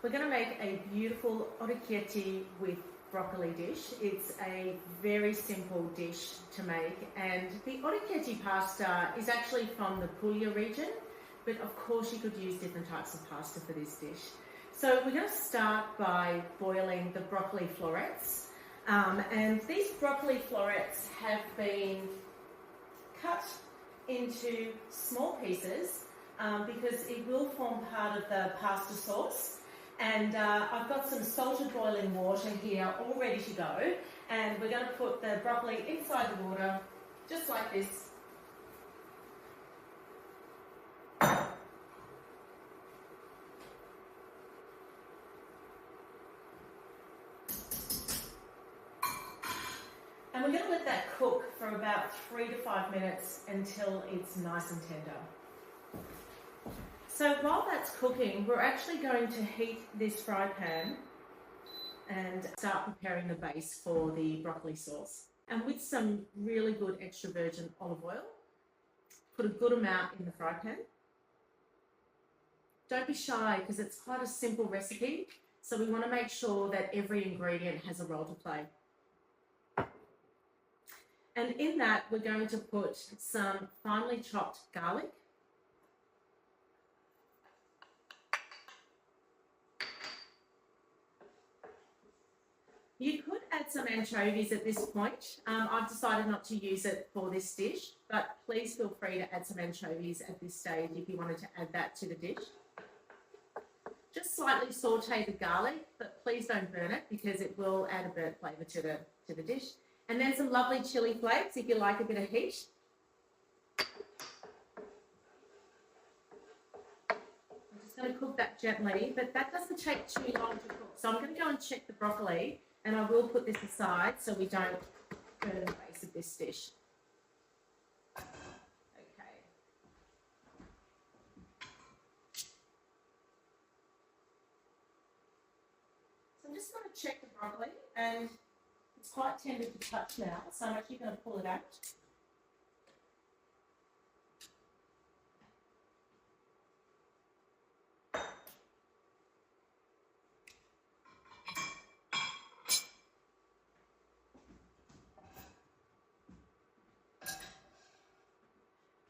We're going to make a beautiful orecchiette with broccoli dish. It's a very simple dish to make, and the orecchiette pasta is actually from the Puglia region, but of course you could use different types of pasta for this dish. So we're going to start by boiling the broccoli florets, and these broccoli florets have been cut into small pieces because it will form part of the pasta sauce. And I've got some salted boiling water here all ready to go, and we're going to put the broccoli inside the water just like this. And we're going to let that cook for about 3 to 5 minutes until it's nice and tender. So while that's cooking, we're actually going to heat this fry pan and start preparing the base for the broccoli sauce. And with some really good extra virgin olive oil, put a good amount in the fry pan. Don't be shy because it's quite a simple recipe, so we want to make sure that every ingredient has a role to play. And in that, we're going to put some finely chopped garlic, you could add some anchovies at this point. I've decided not to use it for this dish, but please feel free to add some anchovies at this stage if you wanted to add that to the dish. Just slightly saute the garlic, but please don't burn it because it will add a burnt flavour to the dish. And then some lovely chili flakes if you like a bit of heat. I'm just going to cook that gently, but that doesn't take too long to cook. So I'm going to go and check the broccoli, and I will put this aside so we don't burn the base of this dish. Okay. So I'm just going to check the broccoli, and it's quite tender to touch now, so I'm actually going to pull it out.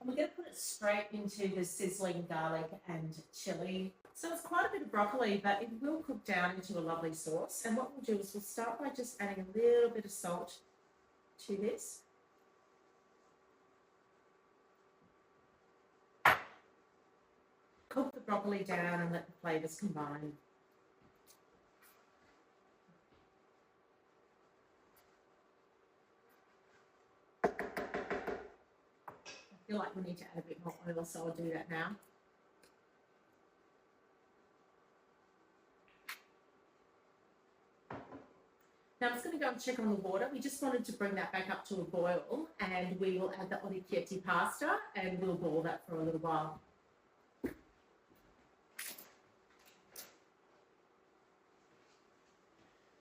And we're going to put it straight into the sizzling garlic and chili. So it's quite a bit of broccoli, but it will cook down into a lovely sauce. And what we'll do is we'll start by just adding a little bit of salt to this. Cook the broccoli down and let the flavours combine. I feel like we need to add a bit more oil, so I'll do that now. Now I'm just going to go and check on the water. We just wanted to bring that back up to a boil, and we will add the orecchiette pasta and we'll boil that for a little while.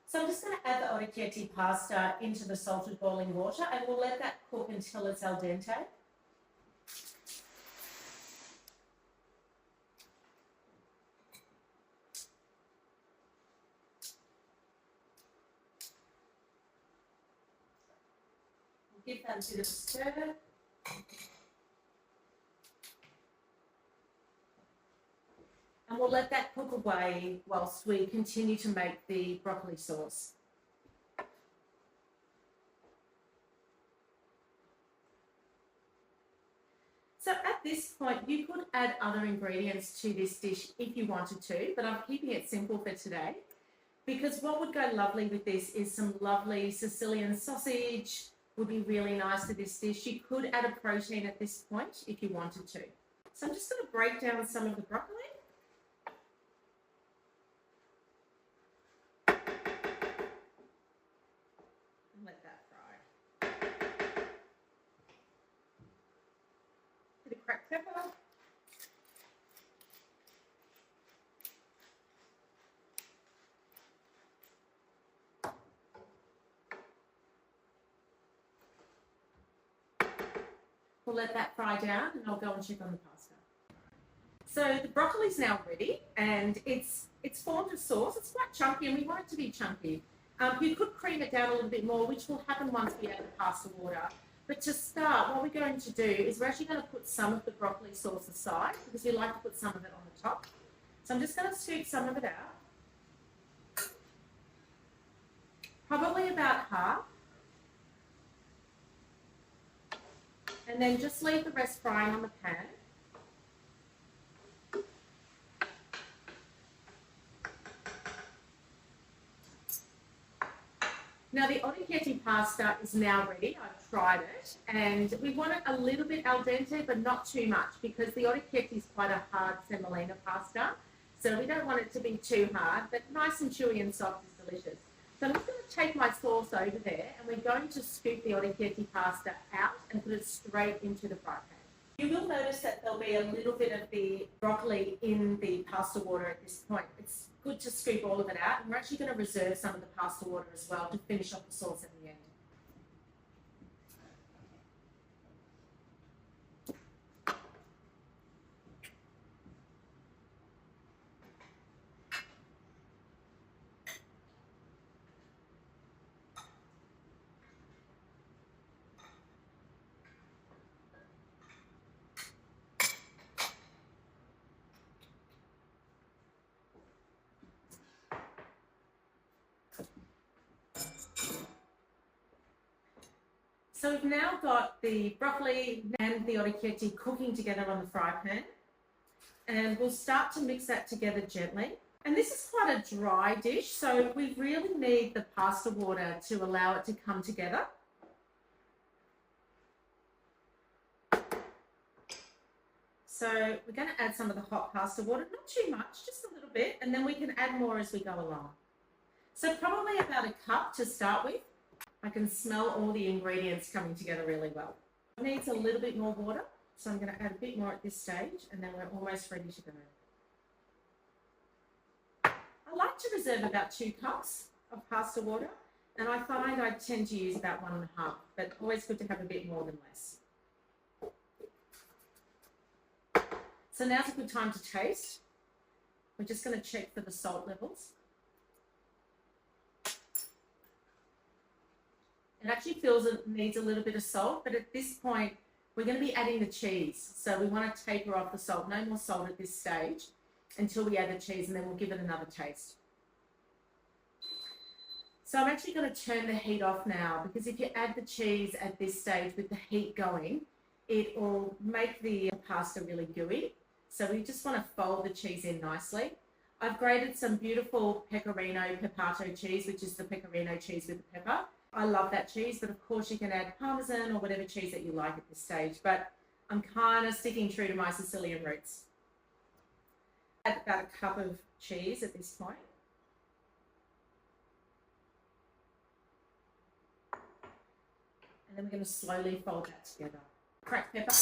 So I'm just going to add the orecchiette pasta into the salted boiling water, and we'll let that cook until it's al dente. Give that a bit of a stir. And we'll let that cook away whilst we continue to make the broccoli sauce. So at this point, you could add other ingredients to this dish if you wanted to, but I'm keeping it simple for today because what would go lovely with this is some lovely Sicilian sausage. Would be really nice to this dish. You could add a protein at this point if you wanted to. So I'm just going to break down some of the broccoli. And let that fry. Bit of cracked pepper. We'll let that fry down and I'll go and check on the pasta. So the broccoli's now ready, and it's it's formed a sauce. It's quite chunky and we want it to be chunky. You could cream it down a little bit more, which will happen once we add the pasta water. But to start, what we're going to do is we're actually going to put some of the broccoli sauce aside because we like to put some of it on the top. So I'm just going to scoop some of it out. Probably about half. And then just leave the rest frying on the pan. Now the orecchiette pasta is now ready. I've tried it and we want it a little bit al dente but not too much because the orecchiette is quite a hard semolina pasta. So we don't want it to be too hard, but nice and chewy and soft is delicious. So I'm just going to take my sauce over there and we're going to scoop the orecchiette pasta out and put it straight into the fry pan. You will notice that there'll be a little bit of the broccoli in the pasta water at this point. It's good to scoop all of it out, and we're actually going to reserve some of the pasta water as well to finish off the sauce at the end. So we've now got the broccoli and the orecchiette cooking together on the fry pan, and we'll start to mix that together gently. And this is quite a dry dish, so we really need the pasta water to allow it to come together. So we're going to add some of the hot pasta water, not too much, just a little bit, and then we can add more as we go along. So probably about a cup to start with. I can smell all the ingredients coming together really well. It needs a little bit more water, so I'm going to add a bit more at this stage, and then we're almost ready to go. I like to reserve about 2 cups of pasta water, and I find I tend to use about 1.5, but always good to have a bit more than less. So now's a good time to taste. We're just going to check for the salt levels. It actually feels it needs a little bit of salt, but at this point, we're going to be adding the cheese. So we want to taper off the salt. No more salt at this stage until we add the cheese, and then we'll give it another taste. So I'm actually going to turn the heat off now, because if you add the cheese at this stage with the heat going, it will make the pasta really gooey. So we just want to fold the cheese in nicely. I've grated some beautiful pecorino pepato cheese, which is the pecorino cheese with the pepper. I love that cheese, but of course you can add Parmesan or whatever cheese that you like at this stage, but I'm kind of sticking true to my Sicilian roots. Add about a cup of cheese at this point. And then we're going to slowly fold that together. Cracked pepper.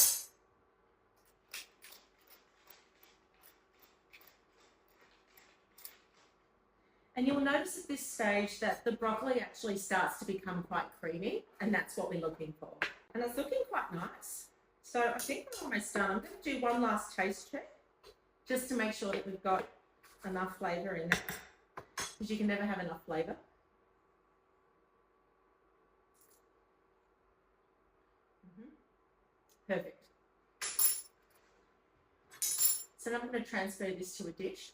And you'll notice at this stage that the broccoli actually starts to become quite creamy, and that's what we're looking for. And it's looking quite nice. So I think we're almost done. I'm going to do one last taste check just to make sure that we've got enough flavour in there, because you can never have enough flavour. Perfect. So now I'm going to transfer this to a dish.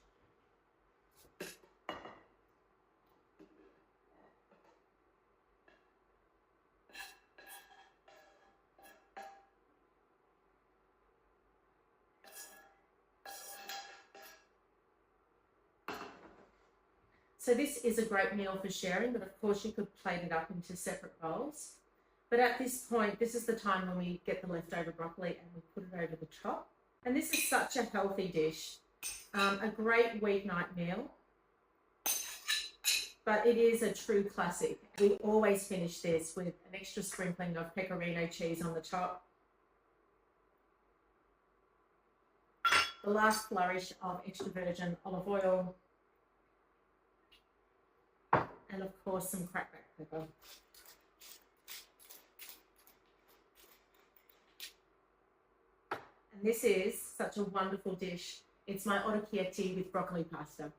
So this is a great meal for sharing, but of course you could plate it up into separate bowls. But at this point, this is the time when we get the leftover broccoli and we put it over the top. And this is such a healthy dish, a great weeknight meal, but it is a true classic. We always finish this with an extra sprinkling of pecorino cheese on the top. The last flourish of extra virgin olive oil. And of course some cracked black pepper. And this is such a wonderful dish. It's my orecchiette with broccoli pasta.